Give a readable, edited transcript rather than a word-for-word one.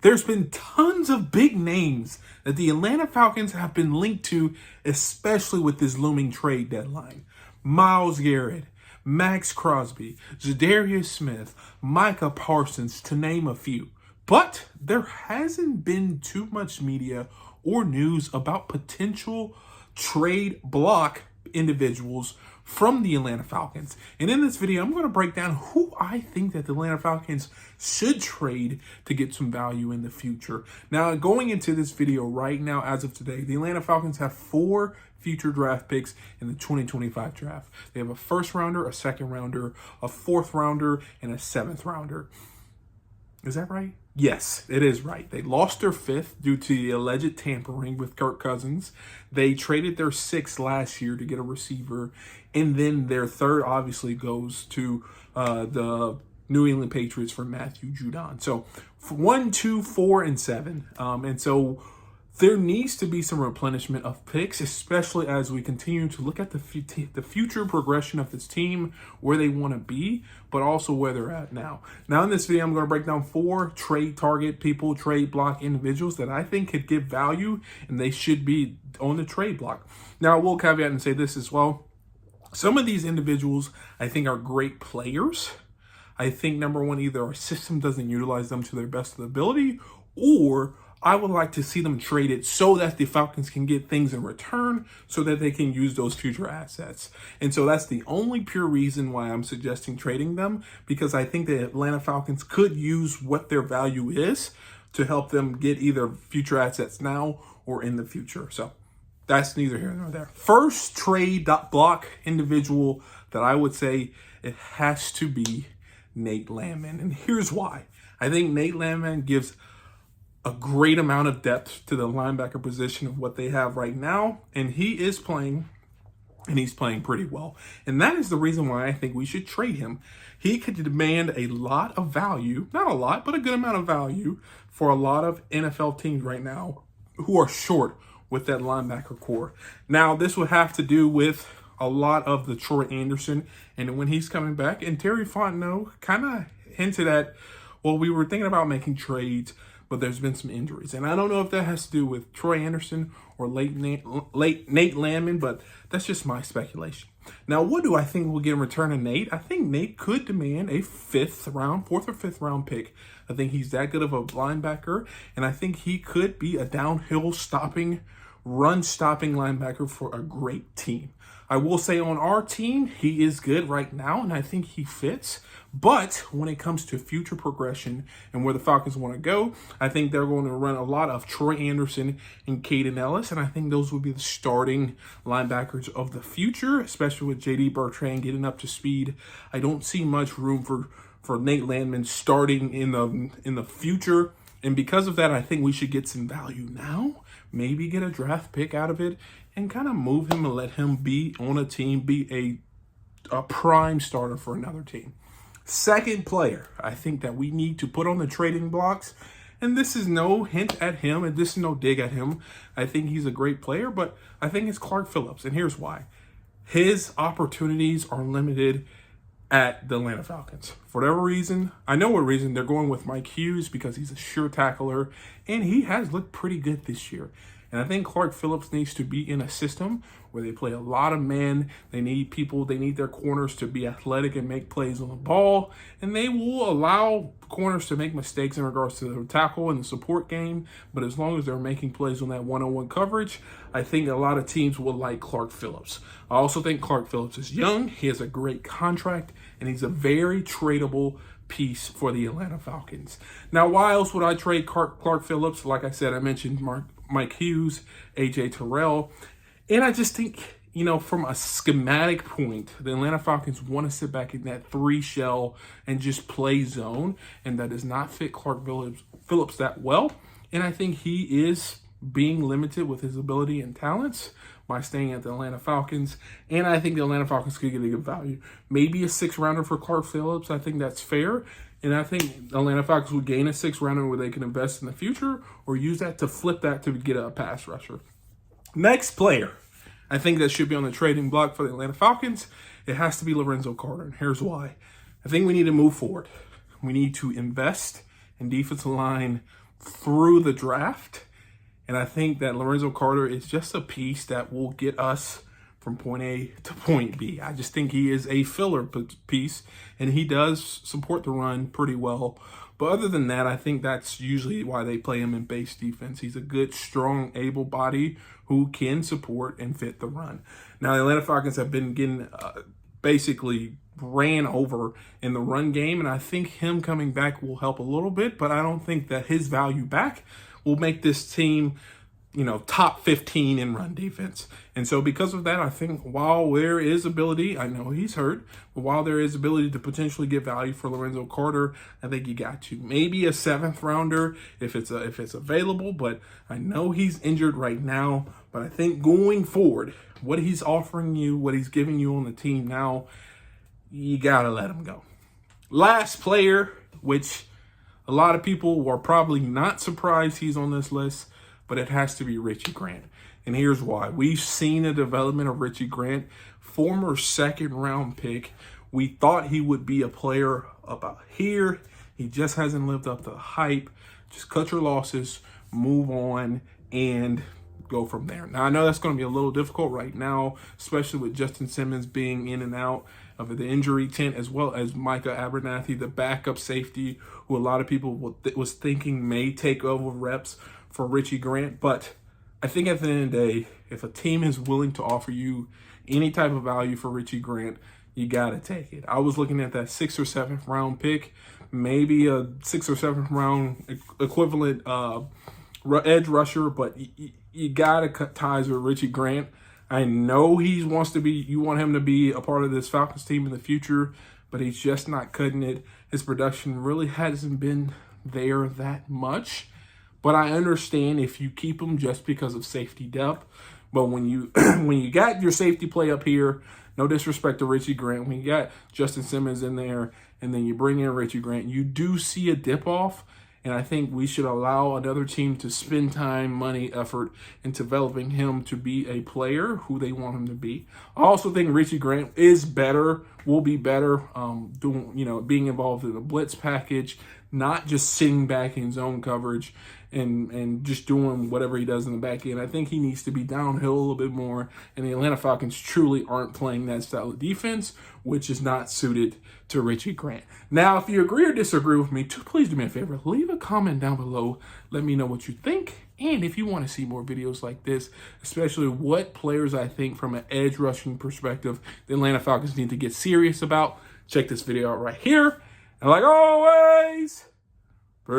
There's been tons of big names that the Atlanta Falcons have been linked to, especially with this looming trade deadline. Myles Garrett, Max Crosby, Zadarius Smith, Micah Parsons, to name a few. But there hasn't been too much media or news about potential trade block individuals from the Atlanta Falcons. And in this video, I'm going to break down who I think that the Atlanta Falcons should trade to get some value in the future. Now, going into this video right now, as of today, the Atlanta Falcons have 4 future draft picks in the 2025 draft. They have a first rounder, a second rounder, a fourth rounder, and a 7th rounder. Is that right? Yes, it is right. They lost their 5th due to the alleged tampering with Kirk Cousins. They traded their 6th last year to get a receiver. And then their 3rd obviously goes to the New England Patriots for Matthew Judon. So 1, 2, 4, and 7. And so there needs to be some replenishment of picks, especially as we continue to look at the future progression of this team, where they want to be, but also where they're at now. Now, in this video, I'm going to break down 4 trade target people, trade block individuals that I think could give value, and they should be on the trade block. Now, I will caveat and say this as well. Some of these individuals I think are great players. I think, number one, either our system doesn't utilize them to their best of the ability, or I would like to see them traded so that the Falcons can get things in return so that they can use those future assets. And so that's the only pure reason why I'm suggesting trading them, because I think the Atlanta Falcons could use what their value is to help them get either future assets now or in the future. So that's neither here nor there. First trade block individual that I would say it has to be Nate Landman. And here's why. I think Nate Landman gives a great amount of depth to the linebacker position of what they have right now. And he is playing, and he's playing pretty well. And that is the reason why I think we should trade him. He could demand a lot of value, not a lot, but a good amount of value for a lot of NFL teams right now who are short with that linebacker core. Now, this would have to do with a lot of the Troy Anderson and when he's coming back. And Terry Fontenot kind of hinted at, well, we were thinking about making trades, but there's been some injuries. And I don't know if that has to do with Troy Anderson or late Nate Landman, but that's just my speculation. Now, what do I think we'll get in return of Nate? I think Nate could demand a 4th or 5th round pick. I think he's that good of a linebacker, and I think he could be a downhill stopping, run stopping linebacker for a great team. I will say on our team, he is good right now, and I think he fits. But when it comes to future progression and where the Falcons want to go, I think they're going to run a lot of Troy Anderson and Caden Ellis, and I think those will be the starting linebackers of the future, especially with J.D. Bertrand getting up to speed. I don't see much room for Nate Landman starting in the future, and because of that, I think we should get some value now, maybe get a draft pick out of it, and kind of move him and let him be on a team, be a prime starter for another team. Second player, I think that we need to put on the trading blocks, and this is no hint at him, and this is no dig at him. I think he's a great player, but I think it's Clark Phillips, and here's why. His opportunities are limited at the Atlanta Falcons. For whatever reason, I know what reason, they're going with Mike Hughes because he's a sure tackler, and he has looked pretty good this year. And I think Clark Phillips needs to be in a system where they play a lot of men. They need people, they need their corners to be athletic and make plays on the ball. And they will allow corners to make mistakes in regards to the tackle and the support game. But as long as they're making plays on that one-on-one coverage, I think a lot of teams will like Clark Phillips. I also think Clark Phillips is young. He has a great contract, and he's a very tradable piece for the Atlanta Falcons. Now, why else would I trade Clark Phillips? Like I said, I mentioned Mike Hughes, AJ Terrell. And I just think, from a schematic point, the Atlanta Falcons want to sit back in that 3 shell and just play zone. And that does not fit Clark Phillips that well. And I think he is being limited with his ability and talents by staying at the Atlanta Falcons. And I think the Atlanta Falcons could get a good value. Maybe a 6th rounder for Clark Phillips. I think that's fair. And I think the Atlanta Falcons would gain a 6th rounder where they can invest in the future or use that to flip that to get a pass rusher. Next player, I think that should be on the trading block for the Atlanta Falcons. It has to be Lorenzo Carter, and here's why. I think we need to move forward. We need to invest in defensive line through the draft. And I think that Lorenzo Carter is just a piece that will get us from point A to point B. I just think he is a filler piece, and he does support the run pretty well. But other than that, I think that's usually why they play him in base defense. He's a good, strong, able body who can support and fit the run. Now, the Atlanta Falcons have been getting basically ran over in the run game, and I think him coming back will help a little bit, but I don't think that his value back will make this team, top 15 in run defense. And so because of that, I think while there is ability, I know he's hurt, but while there is ability to potentially get value for Lorenzo Carter, I think you got to. Maybe a 7th rounder if it's available, but I know he's injured right now. But I think going forward, what he's offering you, what he's giving you on the team now, you got to let him go. Last player, which a lot of people were probably not surprised he's on this list, but it has to be Richie Grant. And here's why. We've seen the development of Richie Grant, former 2nd-round pick. We thought he would be a player about here. He just hasn't lived up to the hype. Just cut your losses, move on, and go from there. Now, I know that's going to be a little difficult right now, especially with Justin Simmons being in and out of the injury tent, as well as Micah Abernathy, the backup safety, who a lot of people was thinking may take over reps for Richie Grant. But I think at the end of the day, if a team is willing to offer you any type of value for Richie Grant, you got to take it. I was looking at that 6th or 7th round pick, maybe a 6th or 7th round equivalent edge rusher, but you got to cut ties with Richie Grant. I know you want him to be a part of this Falcons team in the future, but he's just not cutting it. His production really hasn't been there that much. But I understand if you keep him just because of safety depth. But when you got your safety play up here, no disrespect to Richie Grant, when you got Justin Simmons in there and then you bring in Richie Grant, you do see a dip off. And I think we should allow another team to spend time, money, effort in developing him to be a player who they want him to be. I also think Richie Grant will be better being involved in a blitz package, not just sitting back in zone coverage and just doing whatever he does in the back end. I think he needs to be downhill a little bit more, and the Atlanta Falcons truly aren't playing that style of defense, which is not suited to Richie Grant. Now, if you agree or disagree with me, please do me a favor. Leave a comment down below. Let me know what you think. And if you want to see more videos like this, especially what players I think from an edge rushing perspective the Atlanta Falcons need to get serious about, check this video out right here. And like always, peace.